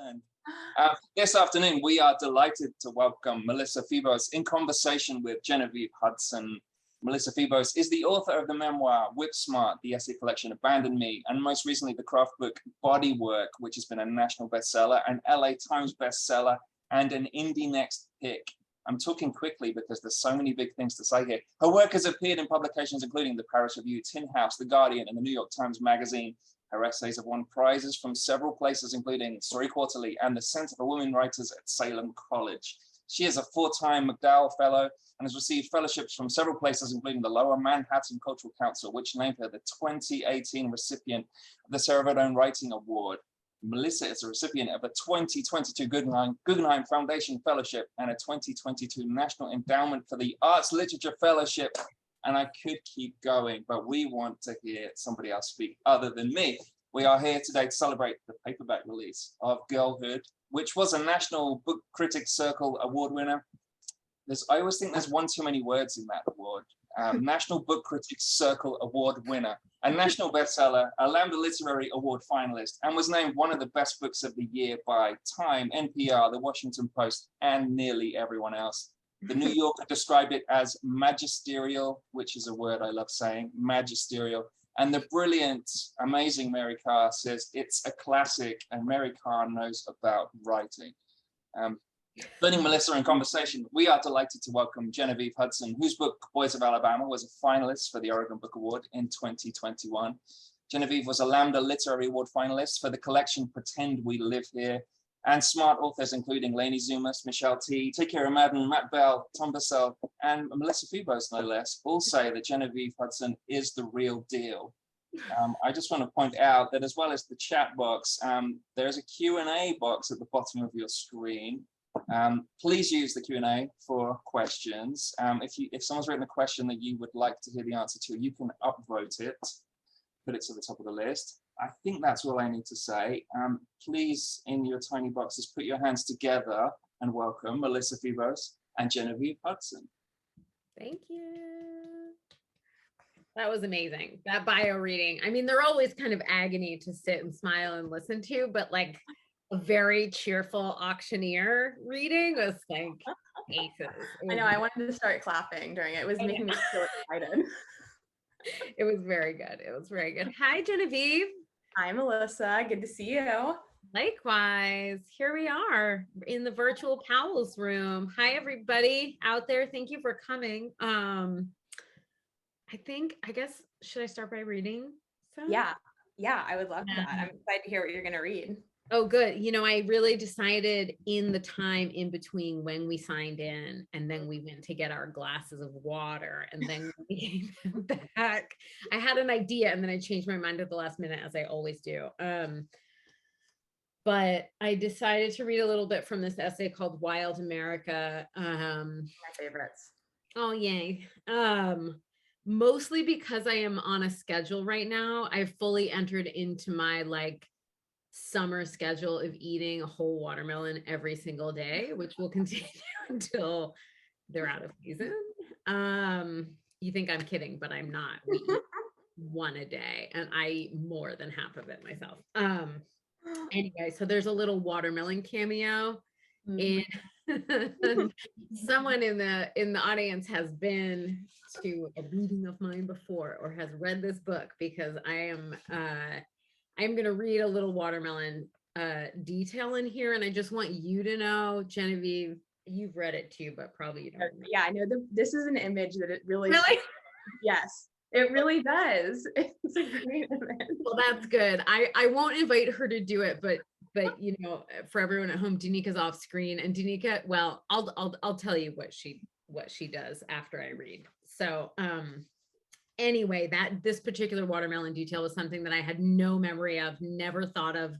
learned. This afternoon, we are delighted to welcome Melissa Febos in conversation with Genevieve Hudson. Melissa Febos is the author of the memoir Whip Smart, the essay collection Abandon Me, and most recently the craft book Bodywork, which has been a national bestseller, an LA Times bestseller, and an Indie Next pick. I'm talking quickly because there's so many big things to say here. Her work has appeared in publications including the Paris Review, Tin House, The Guardian, and the New York Times Magazine. Her essays have won prizes from several places, including Story Quarterly and the Center for Women Writers at Salem College. She is a four-time MacDowell Fellow and has received fellowships from several places, including the Lower Manhattan Cultural Council, which named her the 2018 recipient of the Sarah Verdone Writing Award. Melissa is a recipient of a 2022 Guggenheim Foundation Fellowship and a 2022 National Endowment for the Arts Literature Fellowship. And I could keep going, but we want to hear somebody else speak other than me. We are here today to celebrate the paperback release of Girlhood, which was a National Book Critics Circle Award winner. I always think there's one too many words in that award. National Book Critics Circle Award winner, a national bestseller, a Lambda Literary Award finalist, and was named one of the best books of the year by Time, NPR, The Washington Post, and nearly everyone else. The New Yorker described it as magisterial, which is a word I love saying, magisterial. And the brilliant, amazing Mary Carr says it's a classic, and Mary Carr knows about writing. Joining Melissa in conversation, we are delighted to welcome Genevieve Hudson, whose book, Boys of Alabama, was a finalist for the Oregon Book Award in 2021. Genevieve was a Lambda Literary Award finalist for the collection Pretend We Live Here, and smart authors including Lainey Zumas, Michelle T, Takira Madden, Matt Bell, Tom Bissell, and Melissa Febos, no less, all say that Genevieve Hudson is the real deal. I just want to point out that as well as the chat box, there's a Q&A box at the bottom of your screen. Please use the Q&A for questions. If someone's written a question that you would like to hear the answer to, you can upvote it, put it to the top of the list. I think that's all I need to say. Please, in your tiny boxes, put your hands together and welcome Melissa Febos and Genevieve Hudson. Thank you. That was amazing. That bio reading. I mean, they're always kind of agony to sit and smile and listen to, but like a very cheerful auctioneer reading was like aces. I know, I wanted to start clapping during it. It was making me so excited. It was very good. It was very good. Hi, Genevieve. Hi, Melissa. Good to see you. Likewise. Here we are in the virtual Powell's room. Hi, everybody out there. Thank you for coming. I guess, should I start by reading? Yeah, I would love that. I'm excited to hear what you're going to read. Oh, good. You know, I really decided in the time in between when we signed in and then we went to get our glasses of water and then we came back. I had an idea and then I changed my mind at the last minute, as I always do. But I decided to read a little bit from this essay called Wild America. My favorites. Oh, yay. Mostly because I am on a schedule right now. I've fully entered into my summer schedule of eating a whole watermelon every single day, which will continue until they're out of season. You think I'm kidding, but I'm not. We eat one a day and I eat more than half of it myself. Anyway, so there's a little watermelon cameo in someone in the audience has been to a reading of mine before or has read this book, because I'm going to read a little watermelon detail in here. And I just want you to know, Genevieve, you've read it too, but probably you don't remember. Yeah, I know this is an image that it really, yes, it really does. It's a great image. Well, that's good. I won't invite her to do it, but you know, for everyone at home, Danika's off screen, and Danika, well, I'll tell you what she does after I read. So, anyway, this particular watermelon detail was something that I had no memory of, never thought of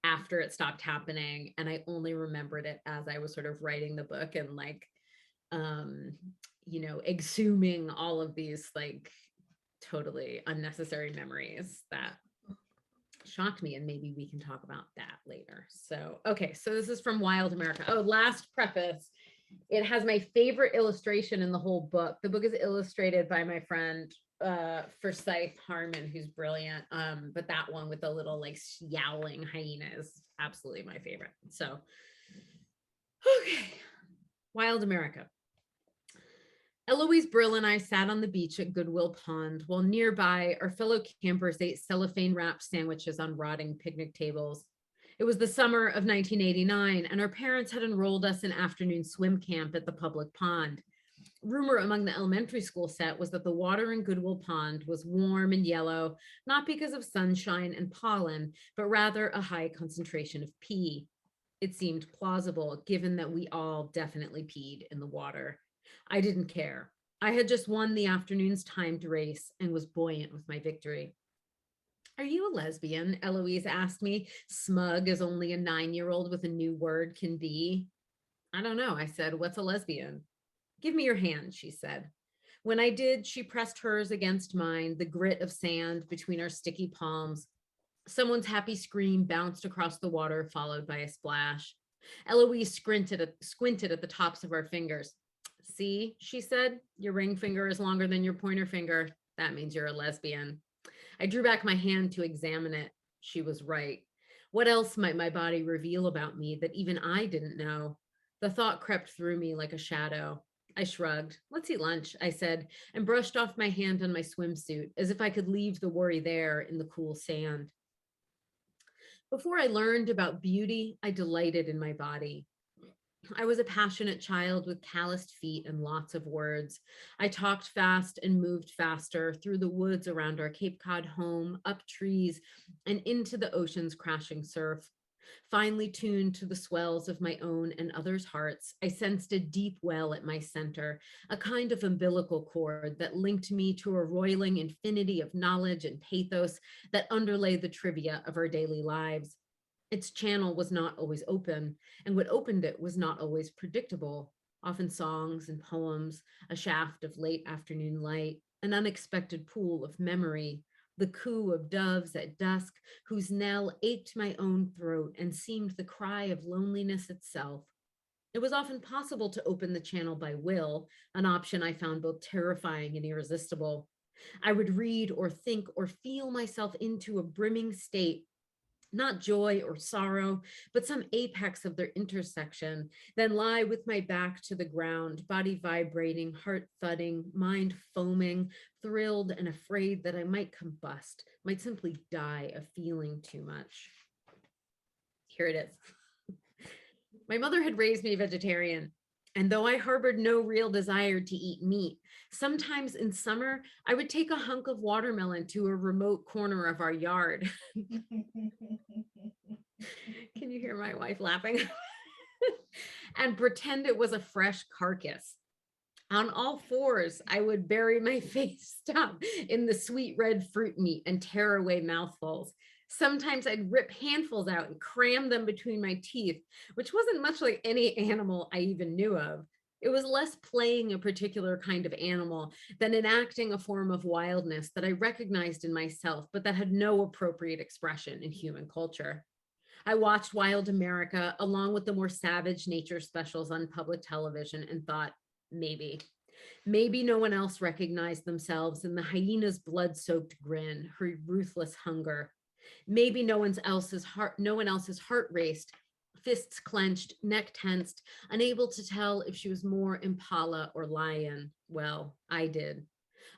after it stopped happening. And I only remembered it as I was sort of writing the book and you know, exhuming all of these totally unnecessary memories that shocked me. And maybe we can talk about that later. So, okay. So this is from Wild America. Oh, last preface. It has my favorite illustration in the whole book. The book is illustrated by my friend, Forsyth Harmon, who's brilliant. But that one with the little like yowling hyena is absolutely my favorite. So, okay. Wild America. Eloise Brill and I sat on the beach at Goodwill Pond while nearby our fellow campers ate cellophane wrapped sandwiches on rotting picnic tables. It was the summer of 1989, and our parents had enrolled us in afternoon swim camp at the public pond. Rumor among the elementary school set was that the water in Goodwill Pond was warm and yellow, not because of sunshine and pollen, but rather a high concentration of pee. It seemed plausible, given that we all definitely peed in the water. I didn't care. I had just won the afternoon's timed race and was buoyant with my victory. Are you a lesbian? Eloise asked me, smug as only a 9-year-old with a new word can be. I don't know, I said. What's a lesbian? Give me your hand, she said. When I did, she pressed hers against mine, the grit of sand between our sticky palms. Someone's happy scream bounced across the water, followed by a splash. Eloise squinted at the tops of our fingers. See, she said, your ring finger is longer than your pointer finger. That means you're a lesbian. I drew back my hand to examine it. She was right. What else might my body reveal about me that even I didn't know? The thought crept through me like a shadow. I shrugged. Let's eat lunch, I said, and brushed off my hand on my swimsuit as if I could leave the worry there in the cool sand. Before I learned about beauty, I delighted in my body. I was a passionate child with calloused feet and lots of words. I talked fast and moved faster through the woods around our Cape Cod home, up trees, and into the ocean's crashing surf. Finely tuned to the swells of my own and others' hearts, I sensed a deep well at my center, a kind of umbilical cord that linked me to a roiling infinity of knowledge and pathos that underlay the trivia of our daily lives. Its channel was not always open, and what opened it was not always predictable. Often songs and poems, a shaft of late afternoon light, an unexpected pool of memory, the coo of doves at dusk, whose knell ached my own throat and seemed the cry of loneliness itself. It was often possible to open the channel by will, an option I found both terrifying and irresistible. I would read or think or feel myself into a brimming state, not joy or sorrow, but some apex of their intersection, then lie with my back to the ground, body vibrating, heart thudding, mind foaming, thrilled and afraid that I might combust, might simply die of feeling too much. Here it is. My mother had raised me vegetarian, and though I harbored no real desire to eat meat, sometimes in summer, I would take a hunk of watermelon to a remote corner of our yard. Can you hear my wife laughing? And pretend it was a fresh carcass. On all fours, I would bury my face down in the sweet red fruit meat and tear away mouthfuls. Sometimes I'd rip handfuls out and cram them between my teeth, which wasn't much like any animal I even knew of. It was less playing a particular kind of animal than enacting a form of wildness that I recognized in myself, but that had no appropriate expression in human culture. I watched Wild America along with the more savage nature specials on public television and thought, maybe no one else recognized themselves in the hyena's blood-soaked grin, her ruthless hunger. Maybe no one else's heart raced, fists clenched, neck tensed, unable to tell if she was more impala or lion. Well, I did.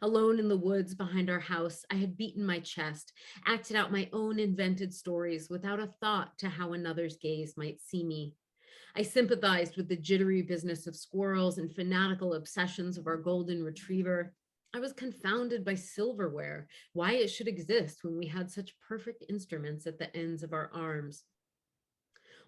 Alone in the woods behind our house, I had beaten my chest, acted out my own invented stories without a thought to how another's gaze might see me. I sympathized with the jittery business of squirrels and fanatical obsessions of our golden retriever. I was confounded by silverware, why it should exist when we had such perfect instruments at the ends of our arms.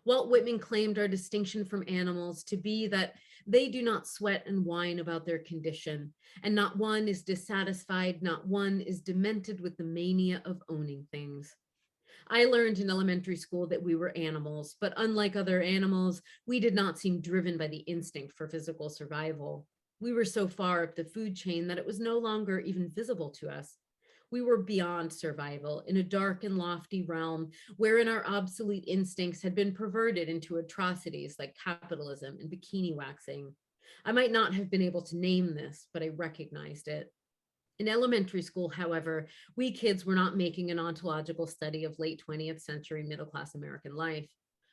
Walt Whitman claimed our distinction from animals to be that they do not sweat and whine about their condition, and not one is dissatisfied, not one is demented with the mania of owning things. I learned in elementary school that we were animals, but unlike other animals, we did not seem driven by the instinct for physical survival. We were so far up the food chain that it was no longer even visible to us. We were beyond survival in a dark and lofty realm wherein our obsolete instincts had been perverted into atrocities like capitalism and bikini waxing. I might not have been able to name this, but I recognized it. In elementary school, however, we kids were not making an ontological study of late 20th century middle-class American life.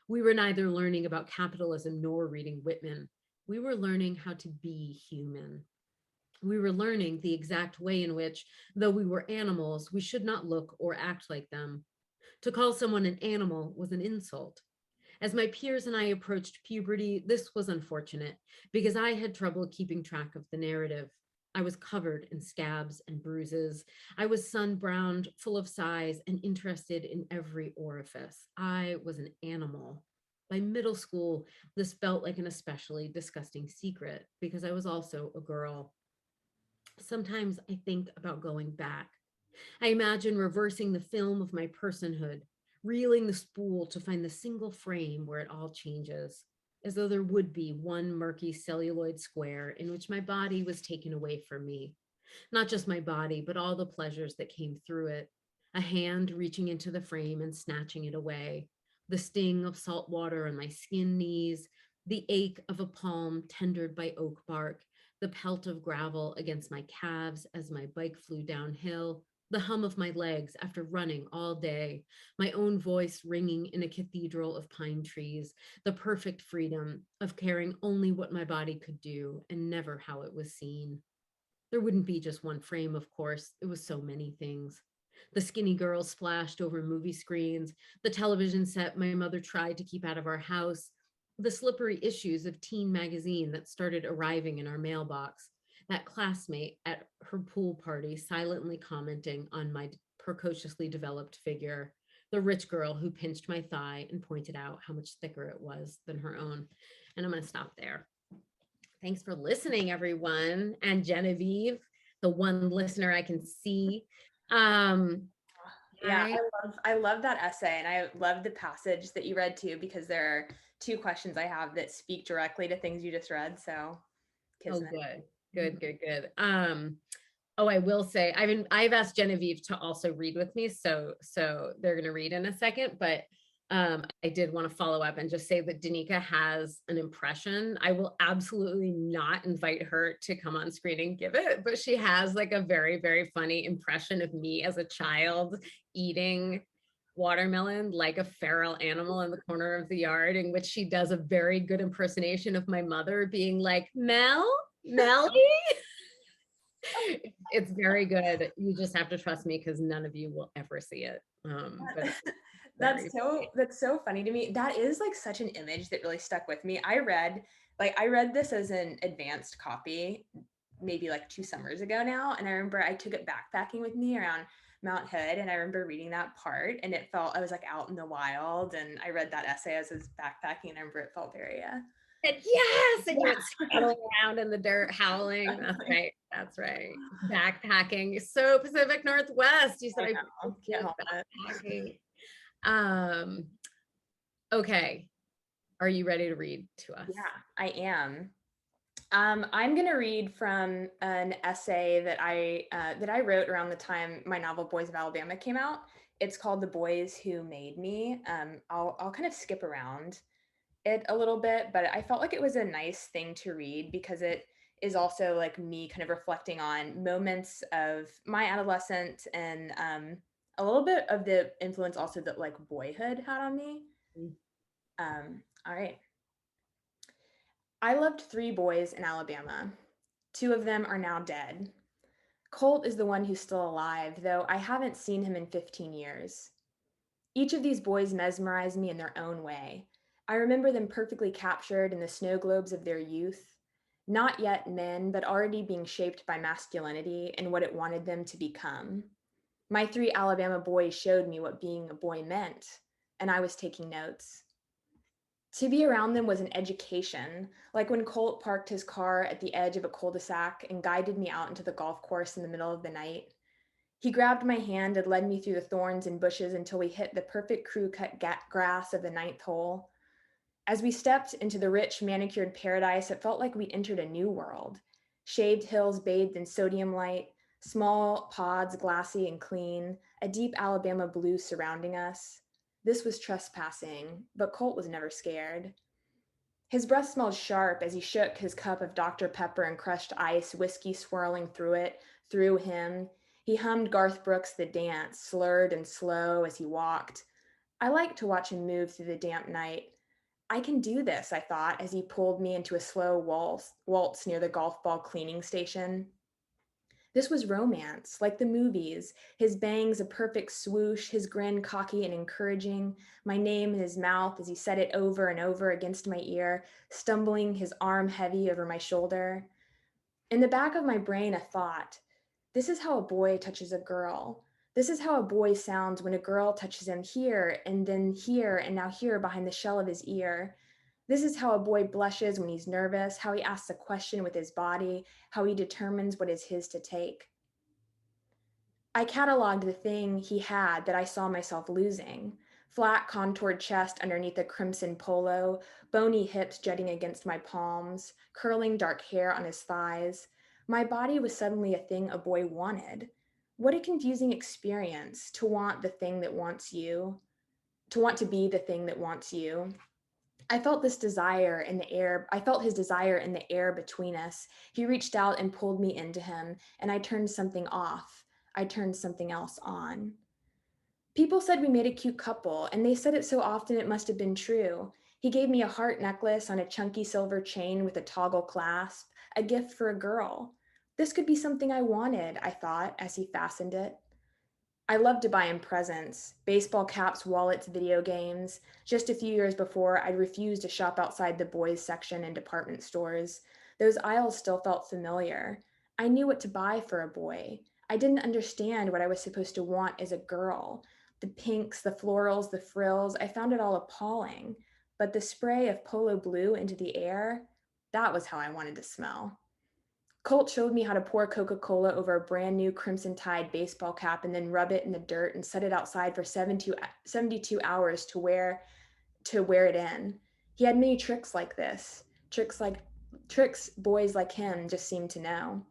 We were neither learning about capitalism nor reading Whitman. We were learning how to be human. We were learning the exact way in which, though we were animals, we should not look or act like them. To call someone an animal was an insult. As my peers and I approached puberty, this was unfortunate because I had trouble keeping track of the narrative. I was covered in scabs and bruises. I was sun-browned, full of sighs, and interested in every orifice. I was an animal. By middle school, this felt like an especially disgusting secret because I was also a girl. Sometimes I think about going back. I imagine reversing the film of my personhood, reeling the spool to find the single frame where it all changes, as though there would be one murky celluloid square in which my body was taken away from me. Not just my body, but all the pleasures that came through it. A hand reaching into the frame and snatching it away. The sting of salt water on my skin knees, the ache of a palm tendered by oak bark, the pelt of gravel against my calves as my bike flew downhill, the hum of my legs after running all day, my own voice ringing in a cathedral of pine trees, the perfect freedom of caring only what my body could do and never how it was seen. There wouldn't be just one frame, of course. It was so many things. The skinny girls splashed over movie screens, the television set my mother tried to keep out of our house, the slippery issues of teen magazine that started arriving in our mailbox, that classmate at her pool party silently commenting on my precociously developed figure, the rich girl who pinched my thigh and pointed out how much thicker it was than her own. And I'm going to stop there. Thanks for listening, everyone. And Genevieve, the one listener I can see. Yeah, I love that essay, and I love the passage that you read too, because there are two questions I have that speak directly to things you just read. So, kismet. Good. Oh, I will say I've asked Genevieve to also read with me, so they're going to read in a second, but I did want to follow up and just say that Danica has an impression. I will absolutely not invite her to come on screen and give it, but she has like a very, very funny impression of me as a child eating watermelon like a feral animal in the corner of the yard, in which she does a very good impersonation of my mother being like, Melly. It's very good. You just have to trust me because none of you will ever see it. But that's so funny to me. That is like such an image that really stuck with me. I read this as an advanced copy maybe like 2 summers ago now, and I remember I took it backpacking with me around Mount Hood, and I remember reading that part, and it felt I was like out in the wild, and I read that essay as I was backpacking, and I remember it felt very and yes, and you went scuttling around in the dirt howling. That's right. Backpacking. So Pacific Northwest. You said I can't help backpacking. Okay. Are you ready to read to us? Yeah, I am. I'm going to read from an essay that I wrote around the time my novel Boys of Alabama came out. It's called The Boys Who Made Me. I'll kind of skip around it a little bit, but I felt like it was a nice thing to read because it is also like me kind of reflecting on moments of my adolescence and a little bit of the influence also that like boyhood had on me. All right. I loved 3 boys in Alabama. 2 of them are now dead. Colt is the one who's still alive, though I haven't seen him in 15 years. Each of these boys mesmerized me in their own way. I remember them perfectly captured in the snow globes of their youth, not yet men, but already being shaped by masculinity and what it wanted them to become. My 3 Alabama boys showed me what being a boy meant, and I was taking notes. To be around them was an education, like when Colt parked his car at the edge of a cul-de-sac and guided me out into the golf course in the middle of the night. He grabbed my hand and led me through the thorns and bushes until we hit the perfect crew-cut grass of the 9th hole. As we stepped into the rich, manicured paradise, it felt like we entered a new world. Shaved hills bathed in sodium light, small pods glassy and clean, a deep Alabama blue surrounding us. This was trespassing, but Colt was never scared. His breath smelled sharp as he shook his cup of Dr. Pepper and crushed ice, whiskey swirling through it, through him. He hummed Garth Brooks' The Dance, slurred and slow as he walked. I liked to watch him move through the damp night. I can do this, I thought, as he pulled me into a slow waltz near the golf ball cleaning station. This was romance, like the movies, his bangs a perfect swoosh, his grin cocky and encouraging, my name in his mouth as he said it over and over against my ear, stumbling, his arm heavy over my shoulder. In the back of my brain, a thought. This is how a boy touches a girl. This is how a boy sounds when a girl touches him here, and then here, and now here behind the shell of his ear. This is how a boy blushes when he's nervous, how he asks a question with his body, how he determines what is his to take. I cataloged the thing he had that I saw myself losing. Flat, contoured chest underneath a crimson polo, bony hips jutting against my palms, curling dark hair on his thighs. My body was suddenly a thing a boy wanted. What a confusing experience to want the thing that wants you, to want to be the thing that wants you. I felt this desire in the air. I felt his desire in the air between us. He reached out and pulled me into him, and I turned something off. I turned something else on. People said we made a cute couple, and they said it so often it must have been true. He gave me a heart necklace on a chunky silver chain with a toggle clasp, a gift for a girl. This could be something I wanted, I thought, as he fastened it. I loved to buy him presents, baseball caps, wallets, video games. Just a few years before, I'd refused to shop outside the boys section in department stores. Those aisles still felt familiar. I knew what to buy for a boy. I didn't understand what I was supposed to want as a girl. The pinks, the florals, the frills, I found it all appalling. But the spray of polo blue into the air, that was how I wanted to smell. Colt showed me how to pour Coca-Cola over a brand new Crimson Tide baseball cap and then rub it in the dirt and set it outside for 72 hours to wear it in. He had many tricks like this, tricks boys like him just seemed to know.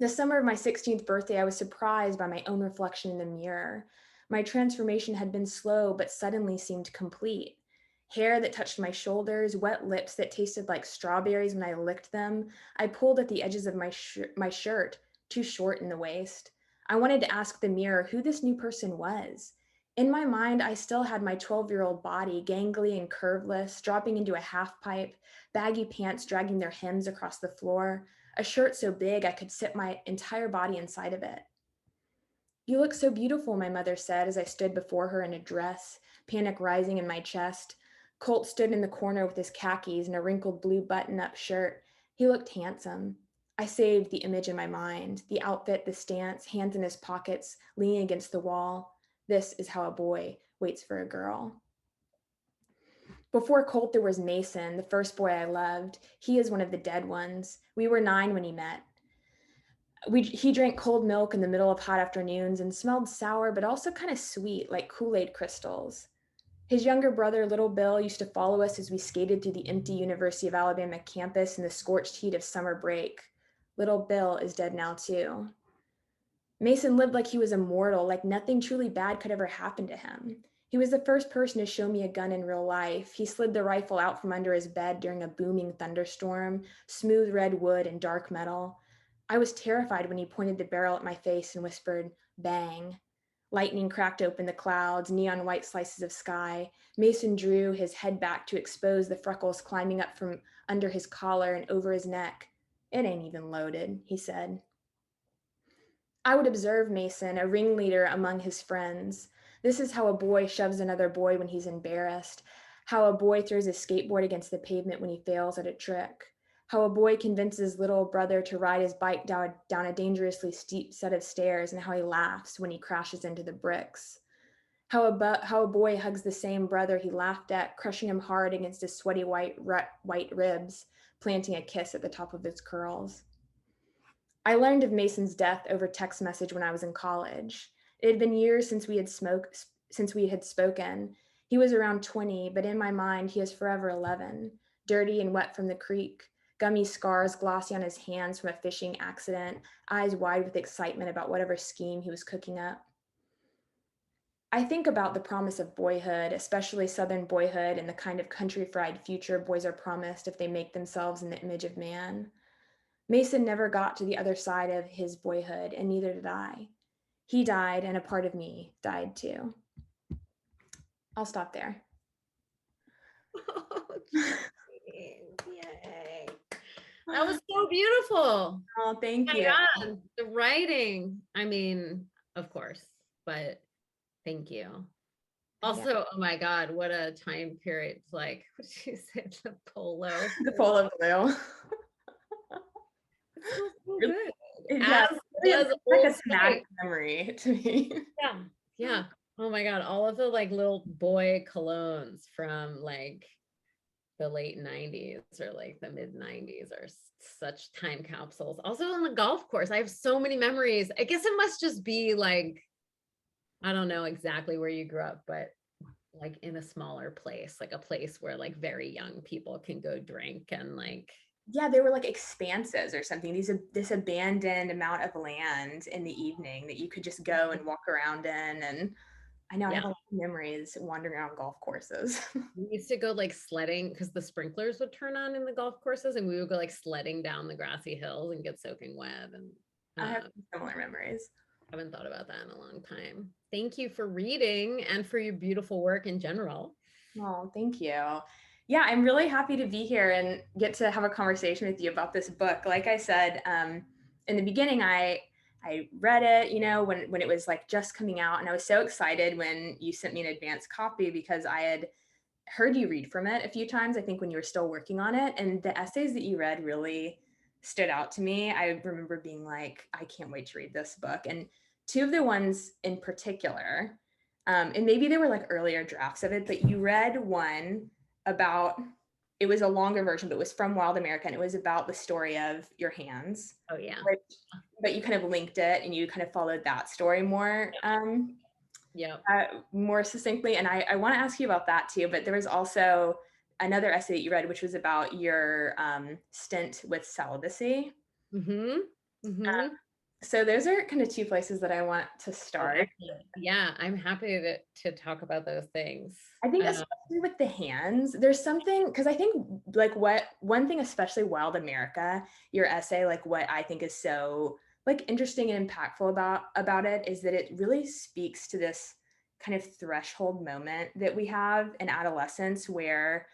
The summer of my 16th birthday, I was surprised by my own reflection in the mirror. My transformation had been slow, but suddenly seemed complete. Hair that touched my shoulders, wet lips that tasted like strawberries when I licked them. I pulled at the edges of my shirt, too short in the waist. I wanted to ask the mirror who this new person was. In my mind, I still had my 12-year-old body, gangly and curveless, dropping into a half pipe, baggy pants dragging their hems across the floor, a shirt so big I could sit my entire body inside of it. You look so beautiful, my mother said as I stood before her in a dress, panic rising in my chest. Colt stood in the corner with his khakis and a wrinkled blue button-up shirt. He looked handsome. I saved the image in my mind, the outfit, the stance, hands in his pockets, leaning against the wall. This is how a boy waits for a girl. Before Colt, there was Mason, the first boy I loved. He is one of the dead ones. We were 9 when he met. He drank cold milk in the middle of hot afternoons and smelled sour, but also kind of sweet, like Kool-Aid crystals. His younger brother, Little Bill, used to follow us as we skated through the empty University of Alabama campus in the scorched heat of summer break. Little Bill is dead now, too. Mason lived like he was immortal, like nothing truly bad could ever happen to him. He was the first person to show me a gun in real life. He slid the rifle out from under his bed during a booming thunderstorm, smooth red wood and dark metal. I was terrified when he pointed the barrel at my face and whispered, "Bang." Lightning cracked open the clouds, neon white slices of sky. Mason drew his head back to expose the freckles climbing up from under his collar and over his neck. "It ain't even loaded," he said. I would observe Mason, a ringleader among his friends. This is how a boy shoves another boy when he's embarrassed, how a boy throws a skateboard against the pavement when he fails at a trick, how a boy convinces little brother to ride his bike down a dangerously steep set of stairs, and how he laughs when he crashes into the bricks. How a boy hugs the same brother he laughed at, crushing him hard against his sweaty white ribs, planting a kiss at the top of his curls. I learned of Mason's death over text message when I was in college. It had been years since we had spoken. He was around 20, but in my mind, he is forever 11, dirty and wet from the creek, gummy scars glossy on his hands from a fishing accident, eyes wide with excitement about whatever scheme he was cooking up. I think about the promise of boyhood, especially Southern boyhood, and the kind of country-fried future boys are promised if they make themselves in the image of man. Mason never got to the other side of his boyhood, and neither did I. He died, and a part of me died too. I'll stop there. Oh, yay. That was so beautiful. Oh, thank Oh you. my God, the writing, I mean, of course, but thank you. Also, oh my God, what a time period. Like, what did you say? The polo. The polo blue. It smells so good. Yeah, As it's does like a Old somatic Spice. memory to me. Yeah, yeah. Oh my God, all of the like little boy colognes from like the late 90s or like the mid 90s are such time capsules. Also on the golf course, I have so many memories. I guess it must just be like, I don't know exactly where you grew up, but like in a smaller place, like a place where like very young people can go drink and like. Yeah, they were like expanses or something. This abandoned amount of land in the evening that you could just go and walk around in. And I know I have a lot of memories wandering around golf courses. We used to go like sledding because the sprinklers would turn on in the golf courses, and we would go like sledding down the grassy hills and get soaking wet. And I have similar memories. I haven't thought about that in a long time. Thank you for reading and for your beautiful work in general. Oh, thank you. Yeah, I'm really happy to be here and get to have a conversation with you about this book. Like I said, in the beginning, I read it, you know, when it was like just coming out, and I was so excited when you sent me an advanced copy because I had heard you read from it a few times, I think when you were still working on it, and the essays that you read really stood out to me. I remember being like, I can't wait to read this book. And two of the ones in particular, and maybe they were like earlier drafts of it, but you read one about, it was a longer version, but it was from Wild America, and it was about the story of your hands. Oh yeah. But you kind of linked it and you kind of followed that story more, more succinctly. And I want to ask you about that too, but there was also another essay that you read, which was about your stint with celibacy. So those are kind of two places that I want to start. Yeah, I'm happy to talk about those things. I think especially with the hands, there's something, because I think like one thing, especially Wild America, your essay, like what I think is so like interesting and impactful about it is that it really speaks to this kind of threshold moment that we have in adolescence where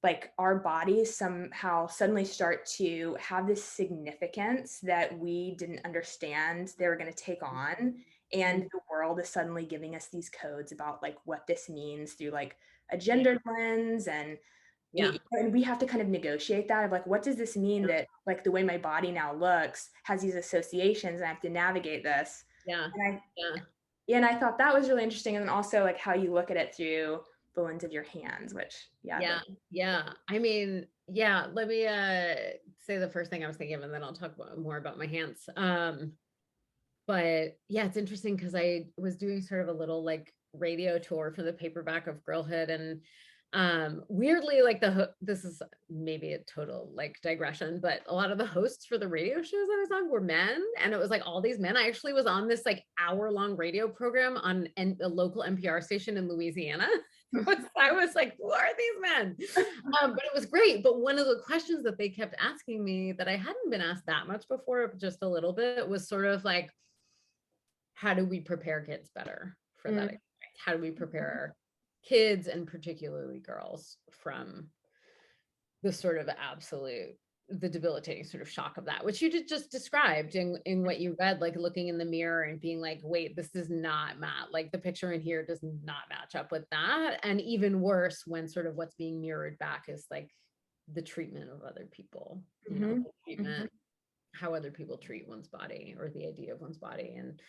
like our bodies somehow suddenly start to have this significance that we didn't understand they were going to take on. And the world is suddenly giving us these codes about like what this means through like a gendered lens. And and we have to kind of negotiate that of like, what does this mean that like the way my body now looks has these associations and I have to navigate this. And I thought that was really interesting. And then also like how you look at it through the lens of your hands, which I mean, let me say the first thing I was thinking of, and then I'll talk more about my hands. But yeah, it's interesting because I was doing sort of a little like radio tour for the paperback of Girlhood, and weirdly, like this is maybe a total like digression, but a lot of the hosts for the radio shows I was on were men, and it was like all these men. I actually was on this like hour-long radio program on a local NPR station in Louisiana. I was like, who are these men? But it was great. But one of the questions that they kept asking me that I hadn't been asked that much before, just a little bit, was sort of like, how do we prepare kids better for that experience? How do we prepare kids, and particularly girls, from the sort of the debilitating sort of shock of that, which you just described in what you read, like looking in the mirror and being like, wait, this is not Matt. Like the picture in here does not match up with that. And even worse, when sort of what's being mirrored back is like the treatment of other people, you know, the treatment, how other people treat one's body or the idea of one's body. And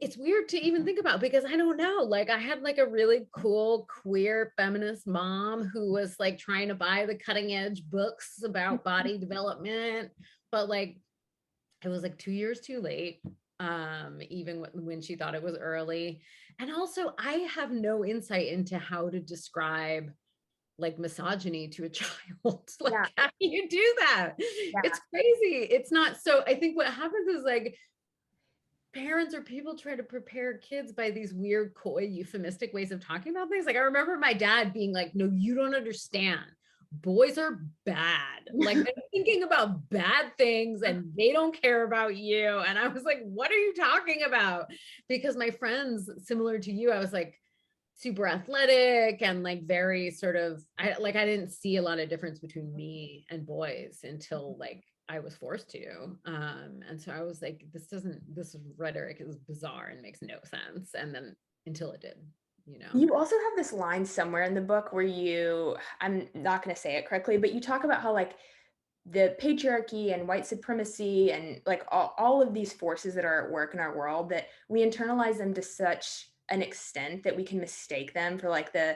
it's weird to even think about because I don't know, like I had like a really cool queer feminist mom who was like trying to buy the cutting edge books about body development, but like it was like 2 years too late, even when she thought it was early. And also I have no insight into how to describe like misogyny to a child. Like how do you do that? It's crazy. It's not. So I think what happens is like parents or people try to prepare kids by these weird, coy, euphemistic ways of talking about things. Like I remember my dad being like, no, you don't understand. Boys are bad. Like they're thinking about bad things and they don't care about you. And I was like, what are you talking about? Because my friends, similar to you, I was like super athletic and like very sort of, I didn't see a lot of difference between me and boys until like I was forced to. And so I was like, this rhetoric is bizarre and makes no sense. And then until it did, you know. You also have this line somewhere in the book where I'm not going to say it correctly, but you talk about how like the patriarchy and white supremacy and like all of these forces that are at work in our world, that we internalize them to such an extent that we can mistake them for like the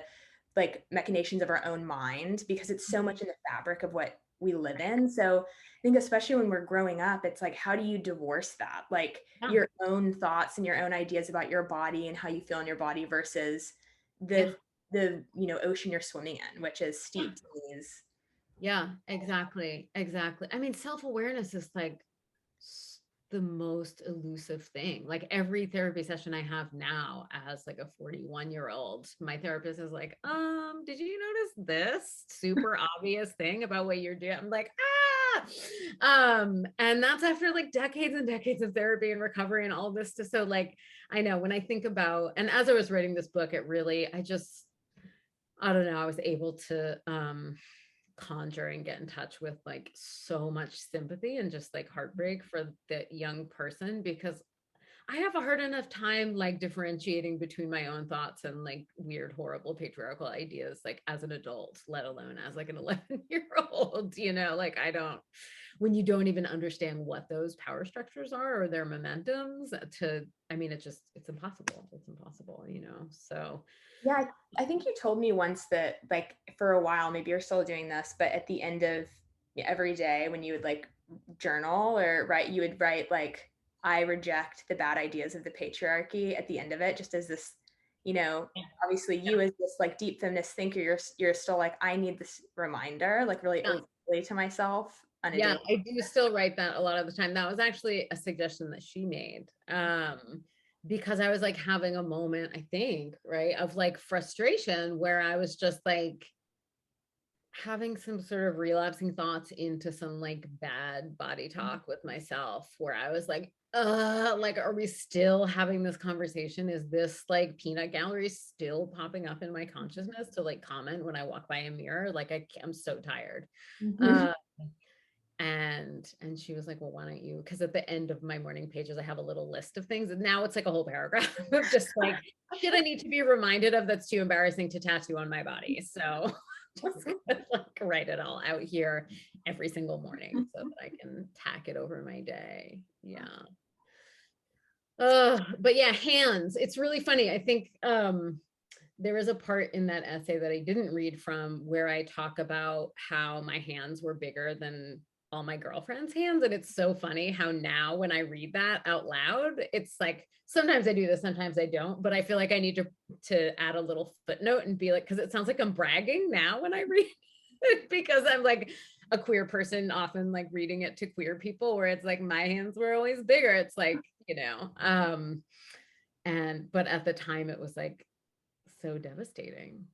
machinations of our own mind, because it's so much in the fabric of what we live in. So I think especially when we're growing up, it's like, how do you divorce that? Like your own thoughts and your own ideas about your body and how you feel in your body versus the ocean you're swimming in, which is steeped in these. Yeah, exactly. I mean, self-awareness is like the most elusive thing. Like every therapy session I have now as like a 41-year-old, my therapist is like, did you notice this super obvious thing about what you're doing? I'm like, and that's after like decades and decades of therapy and recovery and all this. So like, I know when I think about, and as I was writing this book, it really, I don't know, I was able to conjure and get in touch with like so much sympathy and just like heartbreak for the young person, because I have a hard enough time like differentiating between my own thoughts and like weird, horrible patriarchal ideas, like as an adult, let alone as like an 11-year-old, you know, like when you don't even understand what those power structures are or their momentums it's impossible, you know? So yeah, I think you told me once that like for a while, maybe you're still doing this, but at the end of every day when you would like journal or write, you would write like, I reject the bad ideas of the patriarchy at the end of it, just as this, obviously you as this like deep feminist thinker, you're still like, I need this reminder, like really overtly to myself. Yeah, I do still write that a lot of the time. That was actually a suggestion that she made. Because I was like having a moment, I think, right, of like frustration where I was just like having some sort of relapsing thoughts into some like bad body talk with myself, where I was like, are we still having this conversation? Is this like peanut gallery still popping up in my consciousness to like comment when I walk by a mirror? Like I'm so tired. And she was like, well, why don't you, because at the end of my morning pages I have a little list of things, and now it's like a whole paragraph of just like shit I need to be reminded of that's too embarrassing to tattoo on my body. So just like write it all out here every single morning so that I can tack it over my day. Yeah. But yeah, hands, it's really funny. I think there was a part in that essay that I didn't read from where I talk about how my hands were bigger than all my girlfriends' hands. And it's so funny how now when I read that out loud, it's like, sometimes I do this, sometimes I don't, but I feel like I need to add a little footnote and be like, because it sounds like I'm bragging now when I read it, because I'm like a queer person, often like reading it to queer people, where it's like, my hands were always bigger. It's like, but at the time it was like so devastating,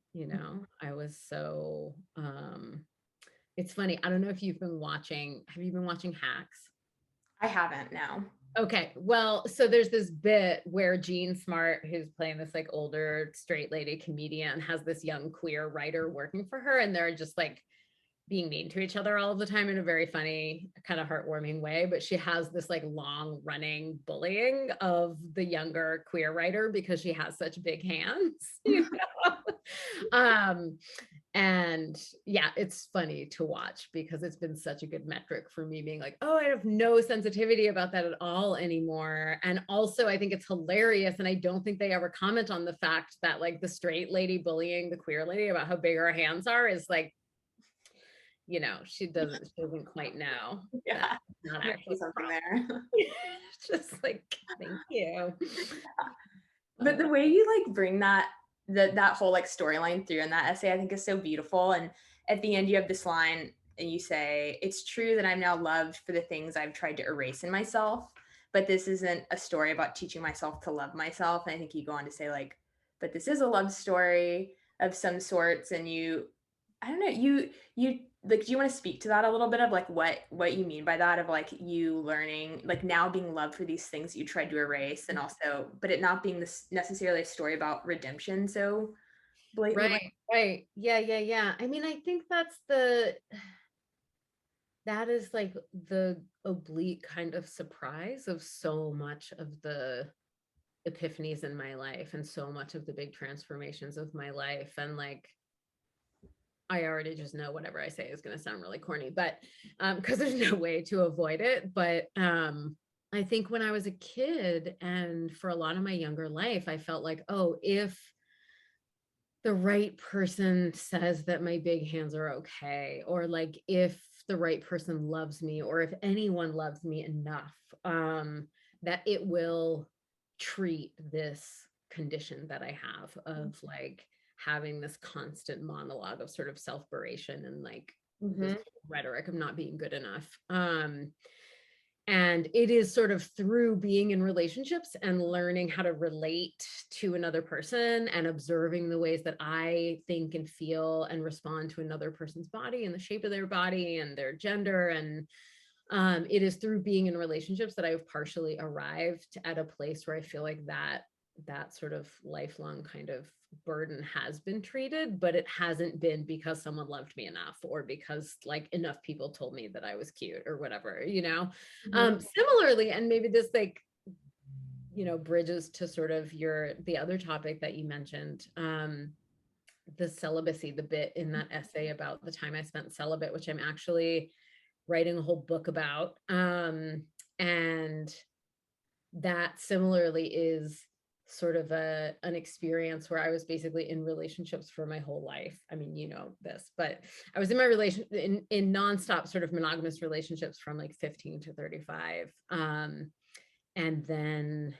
I was so, it's funny. I don't know if have you been watching Hacks? I haven't, no. Okay. Well, so there's this bit where Jean Smart, who's playing this like older straight lady comedian, has this young queer writer working for her, and they're just like being mean to each other all the time in a very funny, kind of heartwarming way. But she has this like long running bullying of the younger queer writer because she has such big hands, and yeah, it's funny to watch because it's been such a good metric for me being like, oh, I have no sensitivity about that at all anymore. And also I think it's hilarious, and I don't think they ever comment on the fact that like the straight lady bullying the queer lady about how big her hands are is like, she doesn't quite know. Yeah, not actually something there. Just like, thank you. But the way you like bring that whole like storyline through in that essay, I think is so beautiful. And at the end, you have this line and you say, it's true that I'm now loved for the things I've tried to erase in myself, but this isn't a story about teaching myself to love myself. And I think you go on to say like, but this is a love story of some sorts. And I don't know, you like, do you want to speak to that a little bit of like what you mean by that, of like you learning, like now being loved for these things that you tried to erase, and also, but it not being this necessarily a story about redemption so blatantly. Right. Yeah. I mean, I think that is like the oblique kind of surprise of so much of the epiphanies in my life and so much of the big transformations of my life. And like, I already just know whatever I say is going to sound really corny, but because there's no way to avoid it. But I think when I was a kid and for a lot of my younger life, I felt like, oh, if the right person says that my big hands are okay, or like if the right person loves me, or if anyone loves me enough, that it will treat this condition that I have of like having this constant monologue of sort of self-beration and like this rhetoric of not being good enough. And it is sort of through being in relationships and learning how to relate to another person and observing the ways that I think and feel and respond to another person's body and the shape of their body and their gender. And it is through being in relationships that I've partially arrived at a place where I feel like that sort of lifelong kind of burden has been treated, but it hasn't been because someone loved me enough or because like enough people told me that I was cute or whatever, you know. Similarly, and maybe this like, you know, bridges to sort of the other topic that you mentioned, the celibacy, the bit in that essay about the time I spent celibate, which I'm actually writing a whole book about. And that similarly is sort of an experience where I was basically in relationships for my whole life. I mean, you know this, but I was in my in nonstop sort of monogamous relationships from like 15 to 35. And then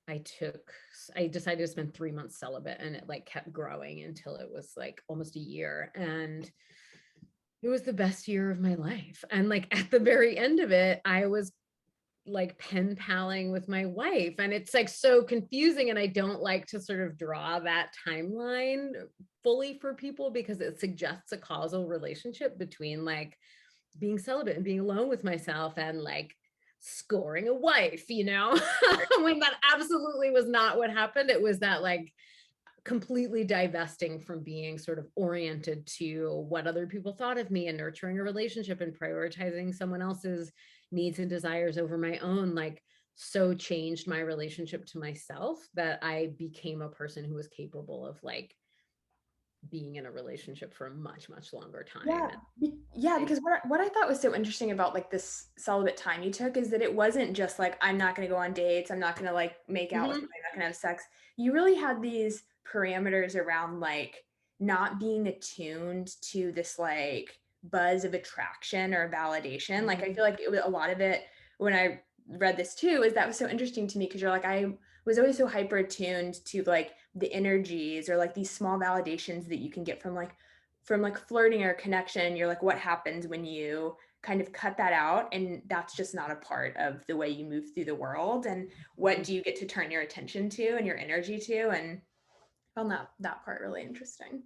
I decided to spend 3 months celibate, and it like kept growing until it was like almost a year. And it was the best year of my life. And like at the very end of it, I was like pen paling with my wife, and it's like so confusing, and I don't like to sort of draw that timeline fully for people because it suggests a causal relationship between like being celibate and being alone with myself and like scoring a wife, you know. When that absolutely was not what happened. It was that like completely divesting from being sort of oriented to what other people thought of me and nurturing a relationship and prioritizing someone else's needs and desires over my own, like so changed my relationship to myself that I became a person who was capable of like being in a relationship for a much, much longer time. Yeah, because what I thought was so interesting about like this celibate time you took is that it wasn't just like, I'm not going to go on dates, I'm not going to like make out with somebody, I'm not going to have sex. You really had these parameters around like not being attuned to this like buzz of attraction or validation. Like I feel like it was a lot of it when I read this too, is that was so interesting to me because you're like, I was always so hyper attuned to like the energies or like these small validations that you can get from like flirting or connection. You're like, what happens when you kind of cut that out, and that's just not a part of the way you move through the world, and what do you get to turn your attention to and your energy to? And I found that part really interesting.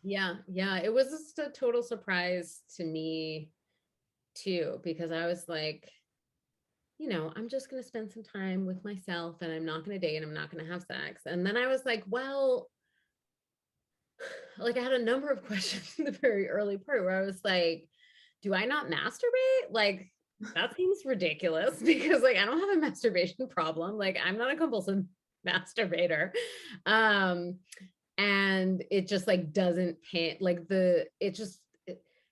Yeah, it was just a total surprise to me too, because I was like, you know, I'm just going to spend some time with myself and I'm not going to date and I'm not going to have sex. And then I was like, well, like I had a number of questions in the very early part where I was like, do I not masturbate? Like that seems ridiculous because like I don't have a masturbation problem. Like I'm not a compulsive masturbator. And it just like doesn't paint like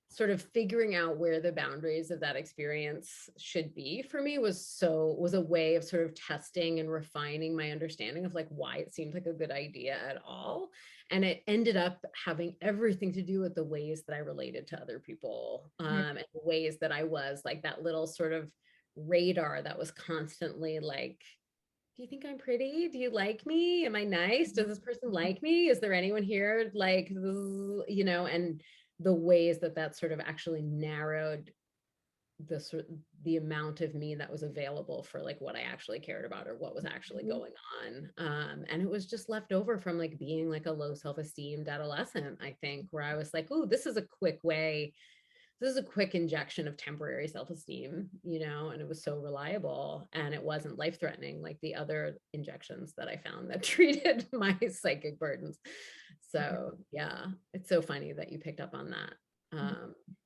sort of figuring out where the boundaries of that experience should be for me was a way of sort of testing and refining my understanding of like why it seemed like a good idea at all. And it ended up having everything to do with the ways that I related to other people, and the ways that I was like that little sort of radar that was constantly like, do you think I'm pretty? Do you like me? Am I nice? Does this person like me? Is there anyone here like, you know, and the ways that sort of actually narrowed the amount of me that was available for like what I actually cared about or what was actually going on. And it was just left over from like being like a low self-esteemed adolescent, I think, where I was like, oh, this is a quick injection of temporary self-esteem, and it was so reliable and it wasn't life-threatening like the other injections that I found that treated my psychic burdens. So yeah, it's so funny that you picked up on that,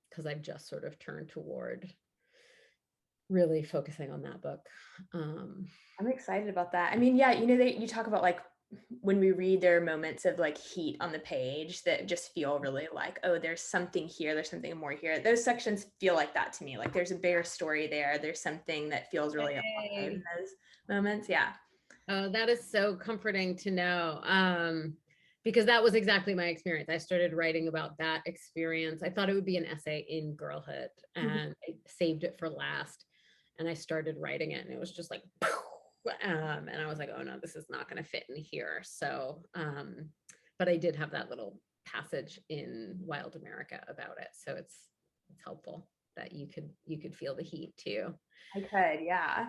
because I've just sort of turned toward really focusing on that book. I'm excited about that. I mean, yeah, you talk about like when we read, there are moments of like heat on the page that just feel really like, oh, there's something here, there's something more here. Those sections feel like that to me. Like there's a bigger story there. There's something that feels really alive in those moments. Yeah. Oh, that is so comforting to know. Because that was exactly my experience. I started writing about that experience. I thought it would be an essay in Girlhood, and I saved it for last. And I started writing it, and it was just like, and I was like, oh no, this is not going to fit in here. So, but I did have that little passage in Wild America about it. So it's helpful that you could feel the heat too. I could, yeah.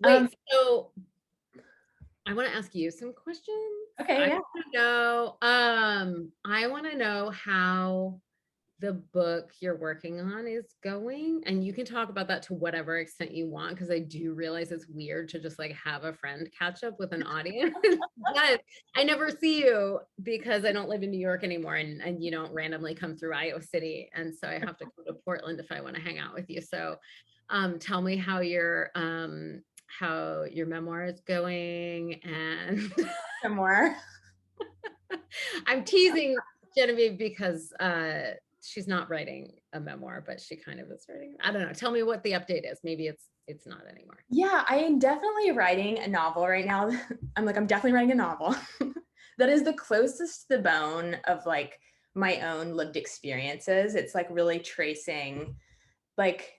Wait, so I want to ask you some questions. Okay, yeah. I want to know how the book you're working on is going, and you can talk about that to whatever extent you want, because I do realize it's weird to just like have a friend catch up with an audience. But I never see you because I don't live in New York anymore, and you don't randomly come through Iowa City, and so I have to go to Portland if I want to hang out with you. So tell me how your memoir is going. And Memoir. I'm teasing Genevieve because she's not writing a memoir, but she kind of is writing. I don't know. Tell me what the update is. Maybe it's not anymore. Yeah, I am definitely writing a novel right now. I'm definitely writing a novel that is the closest to the bone of like my own lived experiences. It's like really tracing like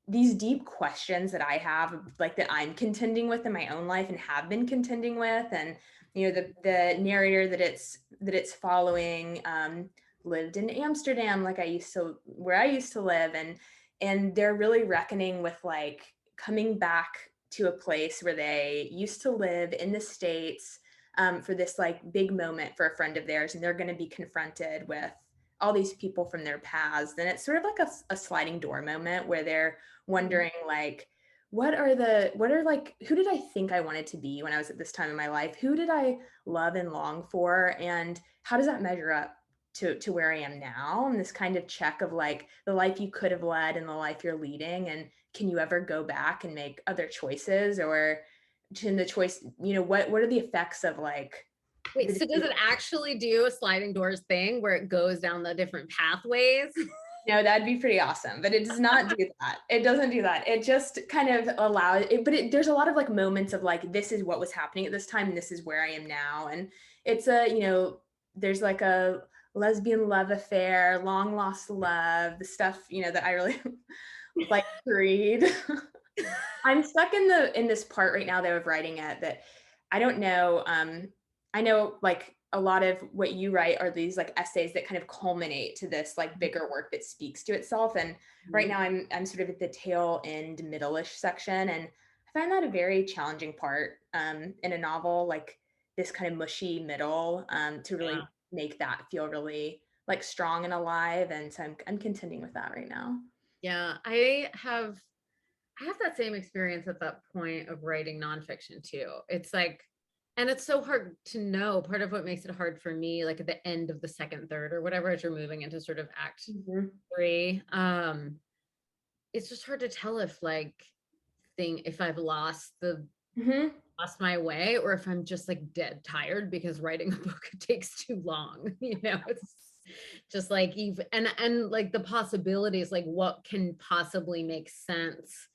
these deep questions that I have, like that I'm contending with in my own life and have been contending with. And, the narrator that it's following, lived in Amsterdam, like where I used to live. And they're really reckoning with like coming back to a place where they used to live in the States, for this like big moment for a friend of theirs. And they're going to be confronted with all these people from their past. And it's sort of like a sliding door moment where they're wondering like, who did I think I wanted to be when I was at this time in my life? Who did I love and long for? And how does that measure up to where I am now? And this kind of check of like the life you could have led and the life you're leading. And can you ever go back and make other choices? Or in the choice, what are the effects of like, wait, so does it actually do a sliding doors thing where it goes down the different pathways? No, that'd be pretty awesome, but it does not do that. It doesn't do that. It just kind of allows it, but there's a lot of like moments of like, this is what was happening at this time, and this is where I am now. And it's there's like a lesbian love affair, long lost love, the stuff, that I really like to read. I'm stuck in this part right now though of writing it that I don't know. I know like a lot of what you write are these like essays that kind of culminate to this like bigger work that speaks to itself. And right now I'm sort of at the tail end, middle-ish section. And I find that a very challenging part in a novel, like this kind of mushy middle, to really make that feel really like strong and alive. And so I'm contending with that right now. Yeah, I have that same experience at that point of writing nonfiction too. It's like, and it's so hard to know. Part of what makes it hard for me, like at the end of the second, third, or whatever, as you're moving into sort of act 3, it's just hard to tell if if I've lost my way, or if I'm just like dead tired because writing a book takes too long. It's just like even and like the possibilities, like what can possibly make sense,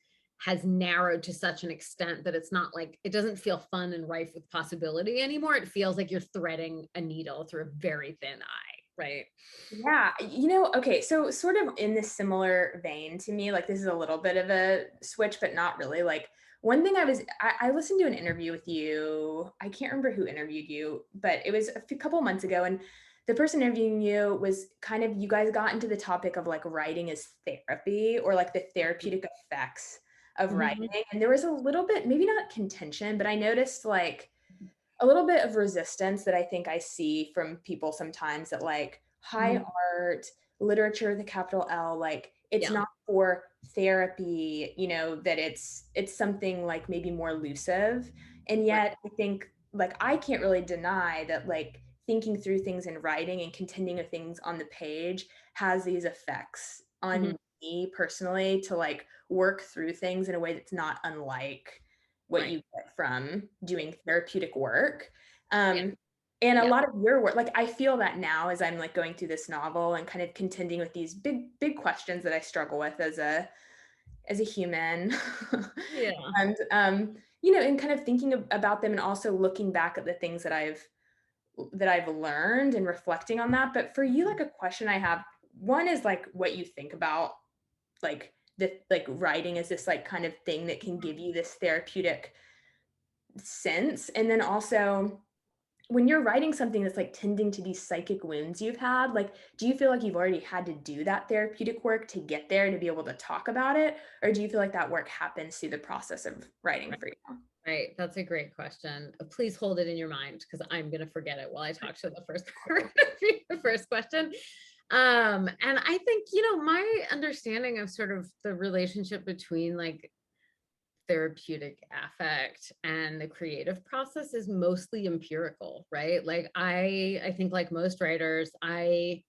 has narrowed to such an extent that it's not like, it doesn't feel fun and rife with possibility anymore. It feels like you're threading a needle through a very thin eye, right? Yeah, okay, so sort of in this similar vein to me, like this is a little bit of a switch, but not really. Like one thing I listened to an interview with you. I can't remember who interviewed you, but it was a couple months ago. And the person interviewing you was kind of, you guys got into the topic of like writing as therapy, or like the therapeutic effects of writing. And there was a little bit, maybe not contention, but I noticed like a little bit of resistance that I think I see from people sometimes, that like high art, literature, the capital L, like it's not for therapy, you know, that it's something like maybe more elusive. And yet I think like I can't really deny that like thinking through things in writing and contending with things on the page has these effects on me personally, to like work through things in a way that's not unlike what you get from doing therapeutic work. And a lot of your work, like I feel that now as I'm like going through this novel and kind of contending with these big questions that I struggle with as a human. And you know, and kind of thinking about them, and also looking back at the things that I've learned and reflecting on that. But for you, like a question I have, one is like what you think about like the like writing is this like kind of thing that can give you this therapeutic sense. And then also when you're writing something that's like tending to these psychic wounds you've had, like, do you feel like you've already had to do that therapeutic work to get there to be able to talk about it? Or do you feel like that work happens through the process of writing for you? Right. That's a great question. Please hold it in your mind, because I'm going to forget it while I talk to the first question. And I think, you know, my understanding of sort of the relationship between like therapeutic affect and the creative process is mostly empirical, right? Like I think like most writers, I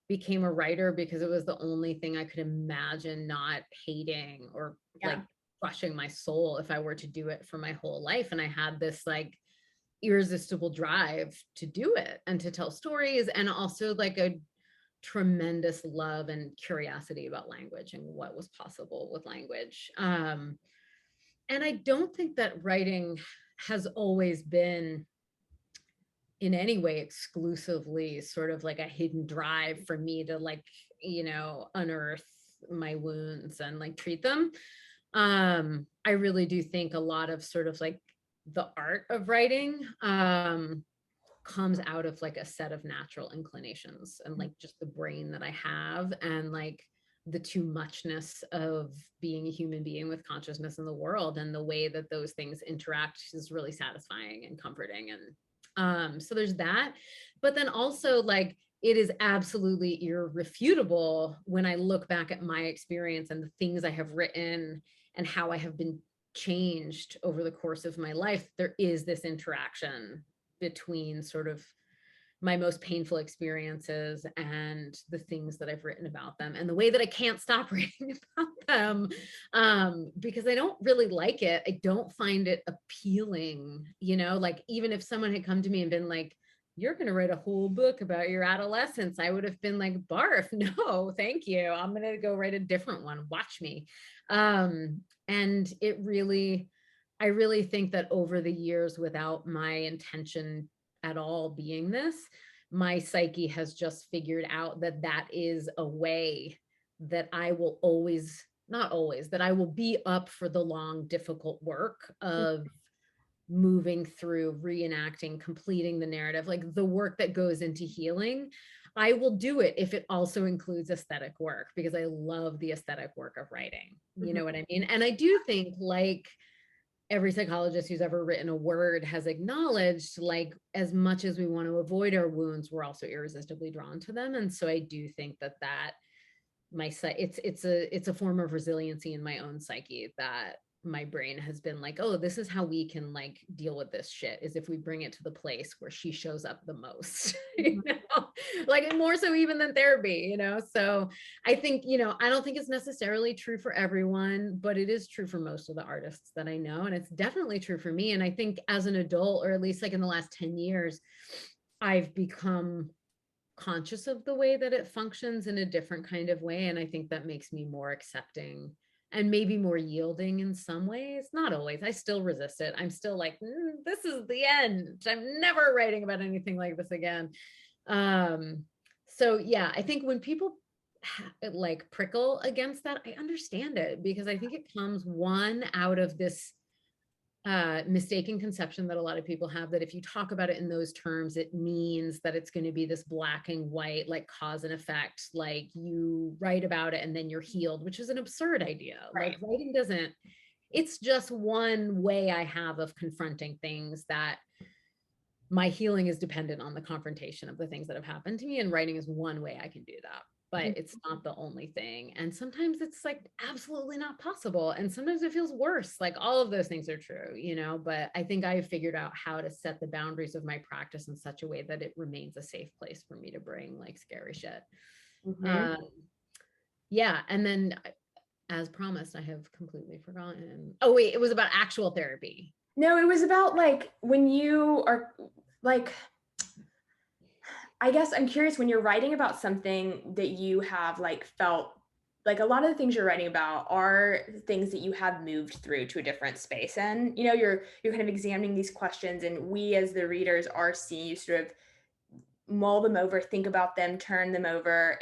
became a writer because it was the only thing I could imagine not hating or like crushing my soul if I were to do it for my whole life. And I had this like irresistible drive to do it and to tell stories, and also like a tremendous love and curiosity about language and what was possible with language. And I don't think that writing has always been in any way exclusively sort of like a hidden drive for me to like, you know, unearth my wounds and like treat them. I really do think a lot of sort of like the art of writing comes out of like a set of natural inclinations and like just the brain that I have, and like the too muchness of being a human being with consciousness in the world, and the way that those things interact is really satisfying and comforting. And so there's that. But then also like it is absolutely irrefutable when I look back at my experience and the things I have written and how I have been changed over the course of my life. There is this interaction between sort of my most painful experiences and the things that I've written about them, and the way that I can't stop writing about them, because I don't really like it. I don't find it appealing, you know, like even if someone had come to me and been like, you're going to write a whole book about your adolescence, I would have been like, barf, no, thank you. I'm going to go write a different one. Watch me. And it really, I really think that over the years, without my intention at all being this, my psyche has just figured out that that is a way that I will always, not always, that I will be up for the long, difficult work of moving through, reenacting, completing the narrative, like the work that goes into healing. I will do it if it also includes aesthetic work, because I love the aesthetic work of writing. You know what I mean? And I do think, like, every psychologist who's ever written a word has acknowledged, like, as much as we want to avoid our wounds, we're also irresistibly drawn to them. And so I do think that it's a form of resiliency in my own psyche, that my brain has been like, oh, this is how we can like deal with this shit, is if we bring it to the place where she shows up the most, you know, like more so even than therapy, you know? So I think, you know, I don't think it's necessarily true for everyone, but it is true for most of the artists that I know. And it's definitely true for me. And I think as an adult, or at least like in the last 10 years, I've become conscious of the way that it functions in a different kind of way. And I think that makes me more accepting and maybe more yielding in some ways. Not always. I still resist it. I'm still like, this is the end. I'm never writing about anything like this again. So yeah, I think when people like prickle against that, I understand it, because I think it comes one out of this mistaken conception that a lot of people have, that if you talk about it in those terms, it means that it's going to be this black and white, like cause and effect, like you write about it and then you're healed, which is an absurd idea. Right. Like writing doesn't, it's just one way I have of confronting things, that my healing is dependent on the confrontation of the things that have happened to me, and writing is one way I can do that. But it's not the only thing. And sometimes it's like absolutely not possible. And sometimes it feels worse. Like all of those things are true, you know, but I think I figured out how to set the boundaries of my practice in such a way that it remains a safe place for me to bring like scary shit. Yeah. And then as promised, I have completely forgotten. Oh wait, it was about actual therapy. No, it was about like when you are like, I guess I'm curious, when you're writing about something that you have like felt like, a lot of the things you're writing about are things that you have moved through to a different space. And, you know, you're kind of examining these questions, and we as the readers are seeing you sort of mull them over, think about them, turn them over.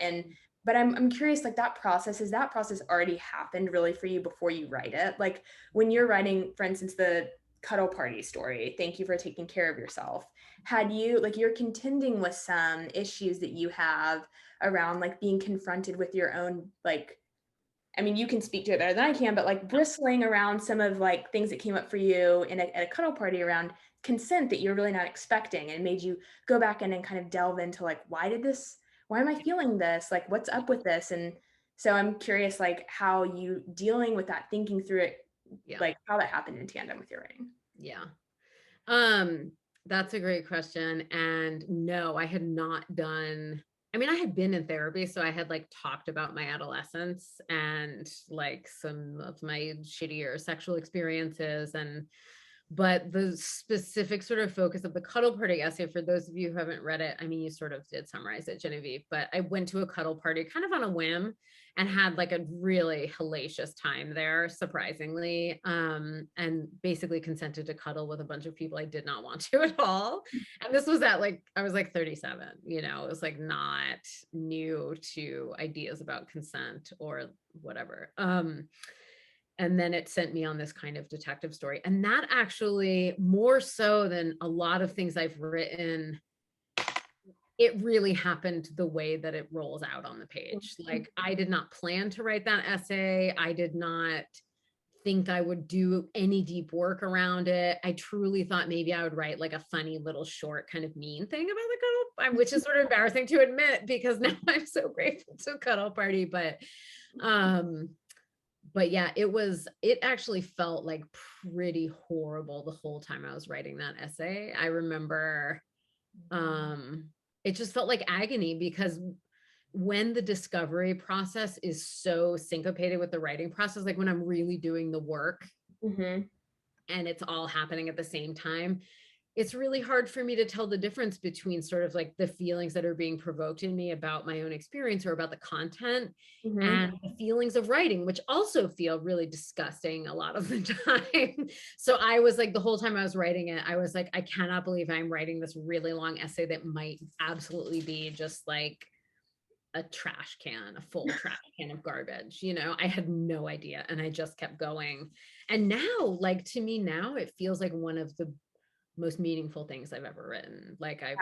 But I'm curious, like that process, has that process already happened really for you before you write it? Like when you're writing, for instance, the cuddle party story, thank you for taking care of yourself. Had you, like, you're contending with some issues that you have around like being confronted with your own, like, I mean, you can speak to it better than I can, but like bristling around some of like things that came up for you at a cuddle party around consent that you're really not expecting, and made you go back in and kind of delve into like, why am I feeling this? Like, what's up with this? And so I'm curious, like how you dealing with that, thinking through it, like how that happened in tandem with your writing. Yeah. That's a great question. And no, I had not done, I mean, I had been in therapy, so I had like talked about my adolescence and like some of my shittier sexual experiences, but the specific sort of focus of the cuddle party essay, for those of you who haven't read it, I mean, you sort of did summarize it, Genevieve, but I went to a cuddle party kind of on a whim and had like a really hellacious time there, surprisingly, and basically consented to cuddle with a bunch of people I did not want to at all. And this was at like, I was like 37, you know, it was like not new to ideas about consent or whatever. And then it sent me on this kind of detective story. And that actually, more so than a lot of things I've written, it really happened the way that it rolls out on the page. Like I did not plan to write that essay. I did not think I would do any deep work around it. I truly thought maybe I would write like a funny little short kind of mean thing about the cuddle, which is sort of embarrassing to admit because now I'm so grateful to cuddle party. But yeah, it actually felt like pretty horrible the whole time I was writing that essay. I remember it just felt like agony, because when the discovery process is so syncopated with the writing process, like when I'm really doing the work and it's all happening at the same time, it's really hard for me to tell the difference between sort of like the feelings that are being provoked in me about my own experience or about the content and the feelings of writing, which also feel really disgusting a lot of the time. So I was like, the whole time I was writing it, I was like, I cannot believe I'm writing this really long essay that might absolutely be just like a trash can, a full trash can of garbage. You know, I had no idea. And I just kept going. And now, like, to me now, it feels like one of the most meaningful things I've ever written. Like I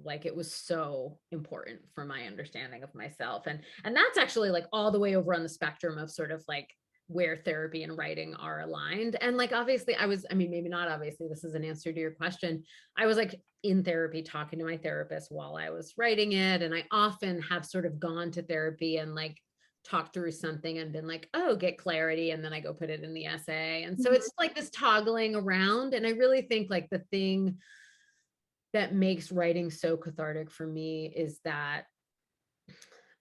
like, it was so important for my understanding of myself. And that's actually like all the way over on the spectrum of sort of like where therapy and writing are aligned. And like, obviously I mean, maybe not obviously, this is an answer to your question. I was like in therapy talking to my therapist while I was writing it. And I often have sort of gone to therapy and like talked through something and been like, oh, get clarity. And then I go put it in the essay. And so it's like this toggling around. And I really think like the thing that makes writing so cathartic for me is that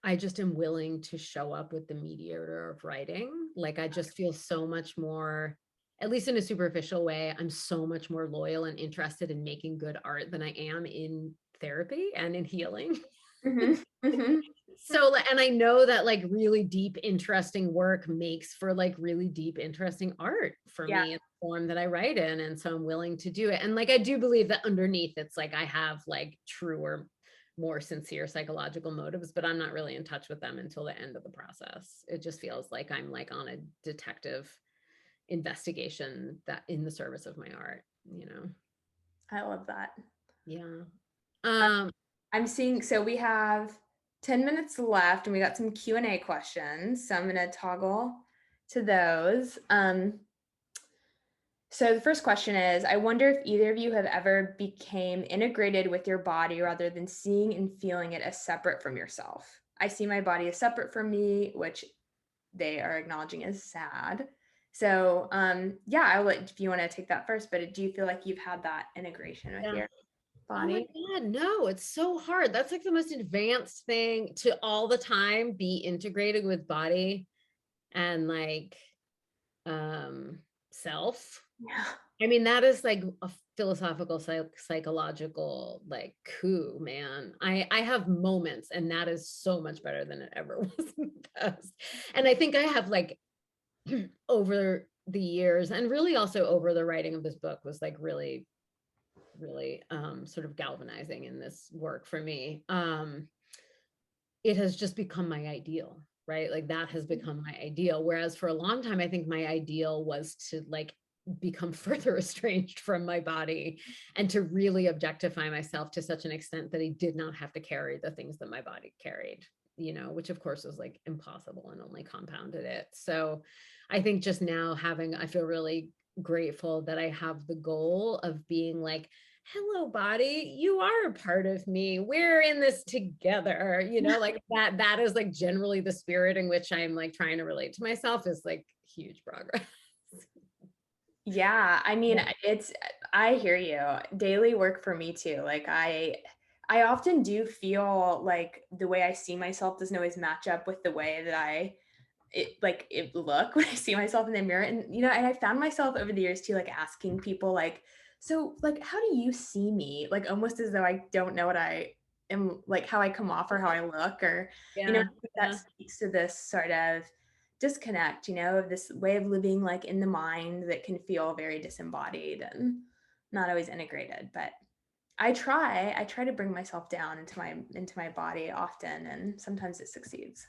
I just am willing to show up with the mediator of writing. Like I just feel so much more, at least in a superficial way, I'm so much more loyal and interested in making good art than I am in therapy and in healing. So, and I know that like really deep, interesting work makes for like really deep, interesting art for me in the form that I write in. And so I'm willing to do it. And like, I do believe that underneath it's like, I have like truer, more sincere psychological motives, but I'm not really in touch with them until the end of the process. It just feels like I'm like on a detective investigation that in the service of my art, you know. I love that. Yeah. I'm seeing, so we have 10 minutes left and we got some Q&A questions. So I'm going to toggle to those. So the first question is, I wonder if either of you have ever became integrated with your body rather than seeing and feeling it as separate from yourself. I see my body as separate from me, which they are acknowledging as sad. So yeah, I'll let, if you want to take that first, but do you feel like you've had that integration with your body? Oh my God, no, it's so hard. That's like the most advanced thing, to all the time be integrated with body and like self. Yeah. I mean, that is like a philosophical, psychological like coup, man. I have moments, and that is so much better than it ever was in the past. And I think I have like over the years, and really also over the writing of this book, was like really sort of galvanizing in this work for me. It has just become my ideal, right? Like that has become my ideal. Whereas for a long time, I think my ideal was to like become further estranged from my body and to really objectify myself to such an extent that I did not have to carry the things that my body carried, you know, which of course was like impossible and only compounded it. So I think just now I feel really grateful that I have the goal of being like, hello body, you are a part of me, we're in this together, you know, like that is like generally the spirit in which I'm like trying to relate to myself, is like huge progress. Yeah, I mean, I hear you. Daily work for me too. Like I often do feel like the way I see myself doesn't always match up with the way that it look when I see myself in the mirror. And you know, and I found myself over the years too, like asking people like, so like, how do you see me? Like almost as though I don't know what I am, like how I come off or how I look, or you know, that speaks to this sort of disconnect, you know, of this way of living like in the mind that can feel very disembodied and not always integrated. But I try to bring myself down into my body often, and sometimes it succeeds.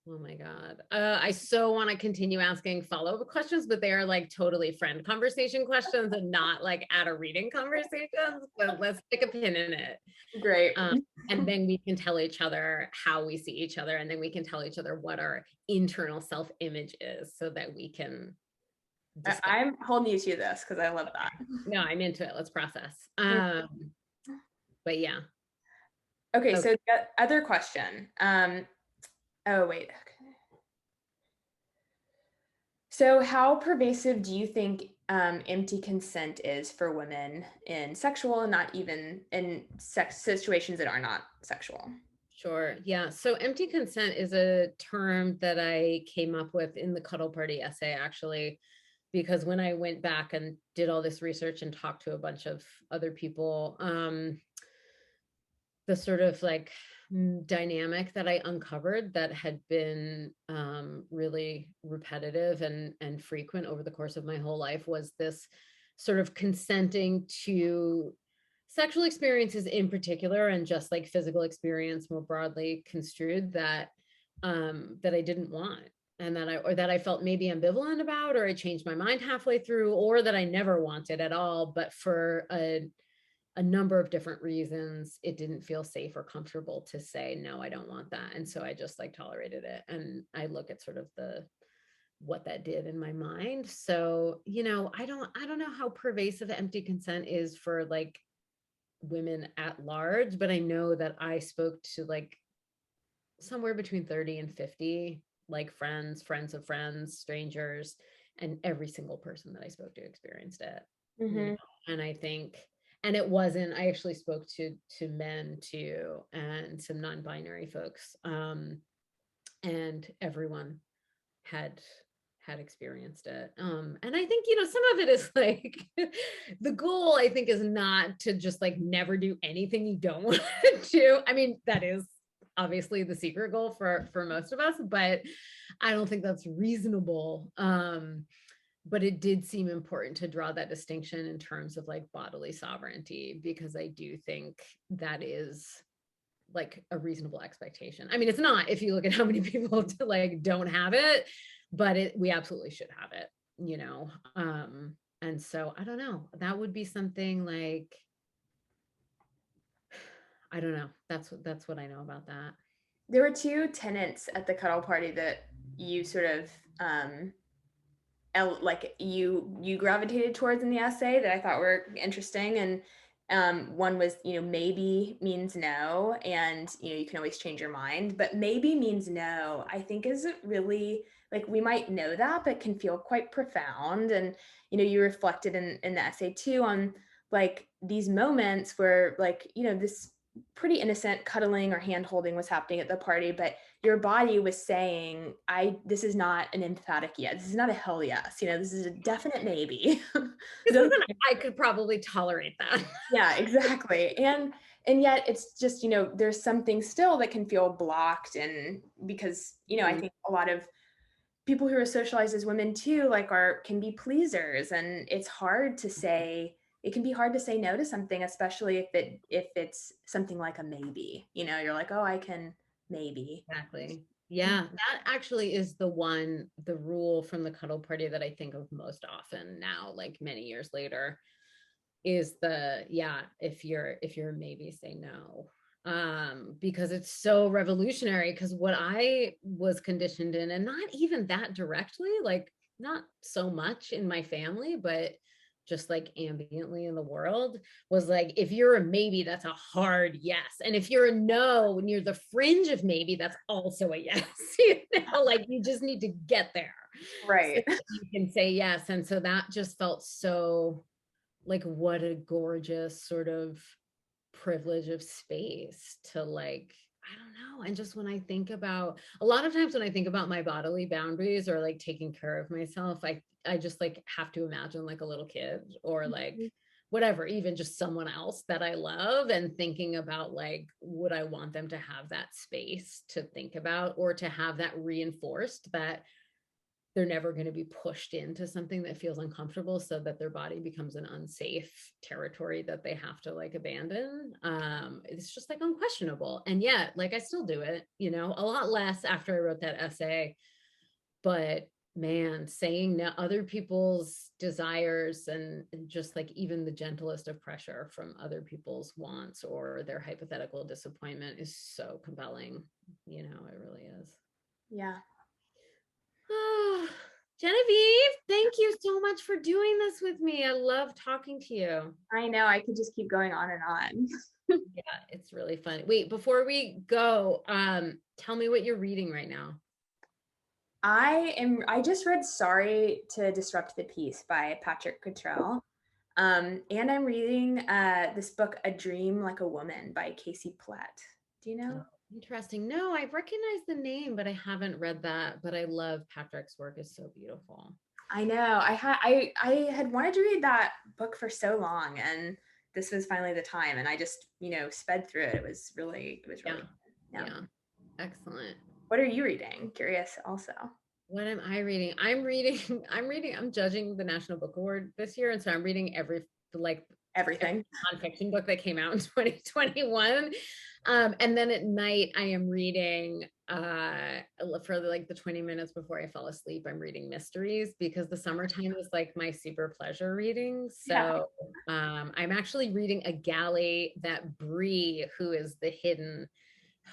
Oh my God. I so want to continue asking follow-up questions, but they are like totally friend conversation questions and not like at a reading conversations, but let's stick a pin in it. Great. And then we can tell each other how we see each other. And then we can tell each other what our internal self-image is, so that we can discuss. I'm holding you to this because I love that. No, I'm into it. Let's process. But yeah. Okay, so the other question. Oh, wait. Okay. So how pervasive do you think empty consent is for women in sexual and not even in sex situations that are not sexual? Sure. Yeah. So empty consent is a term that I came up with in the Cuddle Party essay, actually, because when I went back and did all this research and talked to a bunch of other people, the sort of like dynamic that I uncovered that had been really repetitive and frequent over the course of my whole life was this sort of consenting to sexual experiences in particular, and just like physical experience more broadly construed, that that I didn't want, and that I felt maybe ambivalent about, or I changed my mind halfway through, or that I never wanted at all, but for a number of different reasons, it didn't feel safe or comfortable to say, no, I don't want that. And so I just like tolerated it. And I look at sort of what that did in my mind. So, you know, I don't know how pervasive empty consent is for like women at large, but I know that I spoke to like somewhere between 30 and 50, like friends of friends, strangers, and every single person that I spoke to experienced it. Mm-hmm. You know? And I think, and it wasn't, I actually spoke to men too, and some non-binary folks, and everyone had experienced it. And I think, you know, some of it is like the goal, I think, is not to just like never do anything you don't want to do. I mean, that is obviously the secret goal for most of us, but I don't think that's reasonable. But it did seem important to draw that distinction in terms of like bodily sovereignty, because I do think that is like a reasonable expectation. I mean, it's not if you look at how many people like don't have it, but we absolutely should have it, you know, and so I don't know, that would be something like, I don't know. That's what I know about that. There were two tenets at the cuddle party that you sort of like you gravitated towards in the essay that I thought were interesting. And one was, maybe means no, and you can always change your mind. But maybe means no, I think, is really, like, we might know that, but can feel quite profound. And you reflected in the essay too on like these moments where, like, this pretty innocent cuddling or hand holding was happening at the party, but your body was saying, this is not an emphatic yes, this is not a hell yes, this is a definite maybe. I could probably tolerate that. Yeah, exactly. And yet it's just, there's something still that can feel blocked. And because, I think a lot of people who are socialized as women too, like, can be pleasers, and it's hard to say, it can be hard to say no to something, especially if it's something like a maybe, you're like, oh, I can maybe. Exactly. Yeah, that actually is the rule from the cuddle party that I think of most often now, like many years later, is if you're maybe, say no. Because it's so revolutionary, because what I was conditioned in, and not even that directly, like not so much in my family, but just like ambiently in the world, was like, if you're a maybe, that's a hard yes. And if you're a no, when you're the fringe of maybe, that's also a yes. Like you just need to get there. Right. So you can say yes. And so that just felt so like, what a gorgeous sort of privilege of space to, like, I don't know. And just when I think about, a lot of times when I think about my bodily boundaries or like taking care of myself, I just like have to imagine like a little kid or like whatever, even just someone else that I love, and thinking about like, would I want them to have that space to think about, or to have that reinforced, that they're never going to be pushed into something that feels uncomfortable, so that their body becomes an unsafe territory that they have to like abandon. It's just like unquestionable. And yet, like, I still do it, a lot less after I wrote that essay. But man, saying no, other people's desires, and just like even the gentlest of pressure from other people's wants or their hypothetical disappointment, is so compelling. It really is. Yeah. Oh, Genevieve, thank you so much for doing this with me. I love talking to you. I know, I could just keep going on and on. Yeah, it's really fun. Wait, before we go, tell me what you're reading right now. I just read Sorry to Disrupt the Peace by Patrick Cottrell. And I'm reading this book, A Dream Like a Woman by Casey Platt. Do you know? Interesting. No, I recognize the name, but I haven't read that. But I love Patrick's work. Is so beautiful. I know. I had wanted to read that book for so long, and this was finally the time. And I just, sped through it. It was really yeah. Excellent. What are you reading? Curious also. What am I reading? I'm judging the National Book Award this year. And so I'm reading everything nonfiction book that came out in 2021. And then at night I am reading for like the 20 minutes before I fall asleep, I'm reading mysteries, because the summertime is like my super pleasure reading. So I'm actually reading a galley that Bree, who is the hidden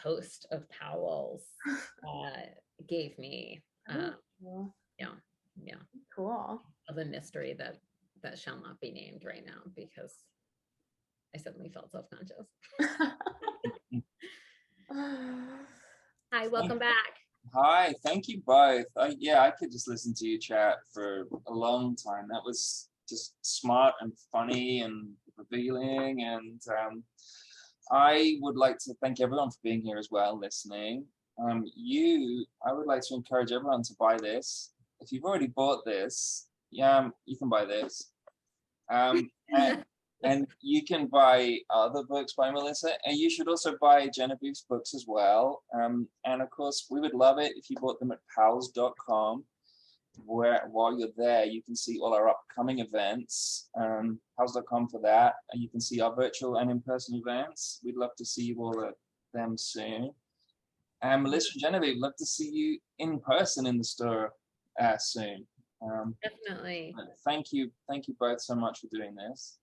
host of Powell's, gave me. Cool. Of a mystery that shall not be named right now, because I suddenly felt self-conscious. Hi, welcome back. Hi, thank you both. I could just listen to you chat for a long time. That was just smart and funny and revealing. And I would like to thank everyone for being here as well, listening. I would like to encourage everyone to buy this. If you've already bought this, you can buy this. And you can buy other books by Melissa, and you should also buy Genevieve's books as well. And of course, we would love it if you bought them at pals.com, where while you're there, you can see all our upcoming events. Pals.com for that, and you can see our virtual and in-person events. We'd love to see you all at them soon. And Melissa and Genevieve, love to see you in person in the store soon. Definitely. But thank you both so much for doing this.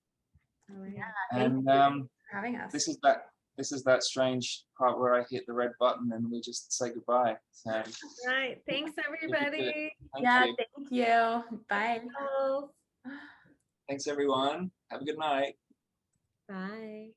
All right. Yeah, And thank you for having us. this is that strange part where I hit the red button and we just say goodbye. So, Right. Thanks, everybody. thank you. Thank you. Bye. Cool. Thanks everyone. Have a good night. Bye.